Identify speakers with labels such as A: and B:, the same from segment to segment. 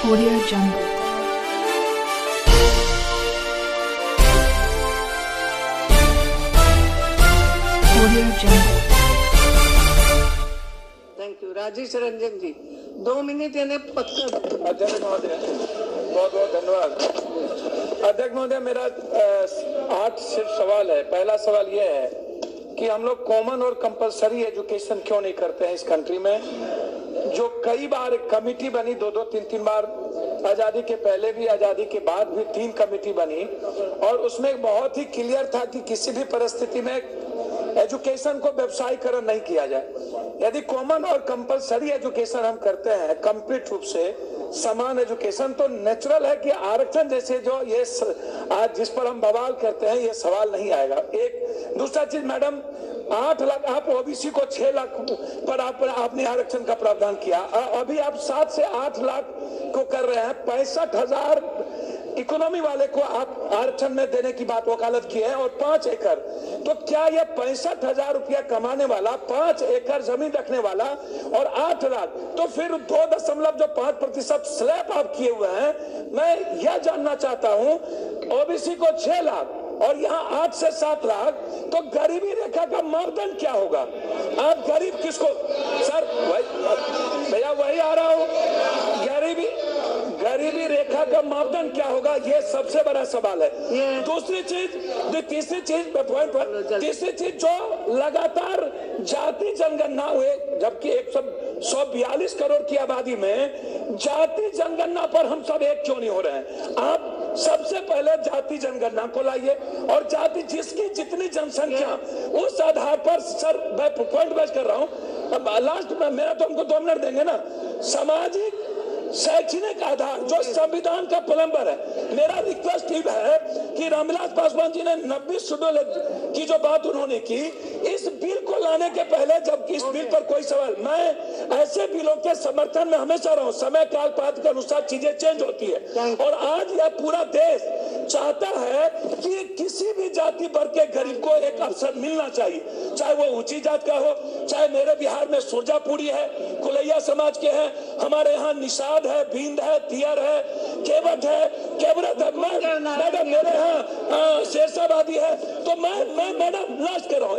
A: Audio Jungle. Audio Jungle.
B: Thank you. Rajesh Ranjan ji 2 minute यानी पक्का।
C: अध्यक्ष महोदय बहुत बहुत धन्यवाद। अध्यक्ष महोदय मेरा 8 सिर्फ सवाल है। पहला सवाल यह है कि हम लोग कॉमन और कंपलसरी एजुकेशन क्यों नहीं करते हैं इस कंट्री में, जो कई बार कमेटी बनी, 2-2, 3-3 बार, आजादी के पहले भी आजादी के बाद भी 3 कमेटी बनी और उसमें बहुत ही क्लियर था कि किसी भी परिस्थिति में एजुकेशन को व्यवसायीकरण नहीं किया जाए। यदि कॉमन और कंपलसरी एजुकेशन हम करते हैं कंप्लीट रूप से समान एजुकेशन, तो नेचुरल है कि आरक्षण जैसे जो ये आज जिस पर हम बवाल करते हैं ये सवाल नहीं आएगा। एक दूसरा चीज मैडम, 8 लाख आप ओबीसी को 6 लाख पर आपने आरक्षण का प्रावधान किया, अभी आप 7 से 8 लाख को कर रहे हैं। 65,000 इकोनॉमी वाले को आप आरक्षण में देने की बात वकालत की है और 5 एकड़, तो क्या यह 65,000 रुपया कमाने वाला, 5 एकड़ जमीन रखने वाला और 8 लाख, तो फिर 2.5% स्लैब आप किए हुए हैं। मैं यह जानना चाहता हूं, ओबीसी को 6 लाख और यहाँ 8 से 7 लाख, तो गरीबी रेखा का मापदंड क्या होगा? आप गरीब किसको? सर भैया वही आ रहा हूँ, गरीबी रेखा का मापदंड क्या होगा, ये सबसे बड़ा सवाल है। दूसरी चीज, तीसरी चीज जो लगातार जाति जनगणना हुए, जबकि 142 करोड़ की आबादी में जाति जनगणना पर हम सब एक क्यों नहीं हो रहे हैं? आप सबसे पहले जाति जनगणना को लाइए और जाति जिसकी जितनी जनसंख्या उस आधार पर, सर मैं पॉइंट बेस कर रहा हूं, अब लास्ट में मेरा तो हमको 2 मिनट देंगे ना। सामाजिक शैक्षणिक आधार जो संविधान का प्लम्बर है, मेरा रिक्वेस्ट ये है कि रामविलास पासवान जी ने 90 शेड्यूल की जो बात उन्होंने की, इस बिल को लाने के पहले, जबकि इस बिल पर कोई सवाल, मैं ऐसे बिलों के समर्थन में हमेशा रहा हूं। समय काल पात्र के अनुसार चीजें चेंज होती है और आज यह पूरा देश चाहता है कि किसी भी जाति वर्ग के गरीब को एक अवसर मिलना चाहिए, चाहे वो ऊंची जात का हो, चाहे मेरे बिहार में सुरजापुरी है, कुलैया समाज के हैं, हमारे यहाँ निषाद है, भिंड है, तियर है, केवट है, केवरत है, मैडम मेरे यहाँ शेरशाबादी है। तो मैं मैडम लास्ट कर रहा हूँ,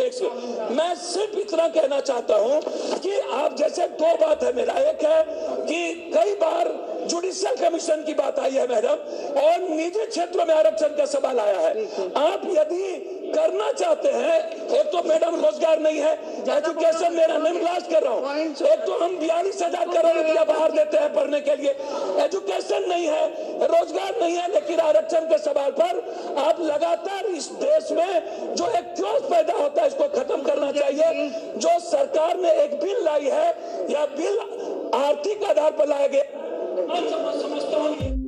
C: मैं सिर्फ इतना कहना चाहता हूँ कि आप जैसे 2 बात है मेरा, एक है कि कई बार जुडिशियल कमीशन की बात आई है मैडम, और निजी क्षेत्रों में आरक्षण का सवाल आया है। आप यदि करना चाहते हैं, एक तो मैडम रोजगार नहीं है, एजुकेशन मेरा नहीं, लास्ट कर रहा हूँ, एक तो हम 42,000 करोड़ रुपया बाहर देते हैं पढ़ने के लिए, एजुकेशन नहीं है, रोजगार नहीं है, लेकिन आरक्षण के सवाल पर आप लगातार इस देश में जो एक क्योस पैदा होता है इसको खत्म करना चाहिए। जो सरकार ने एक बिल लाई है, यह बिल आर्थिक आधार पर लाया गया, समझता हूँ।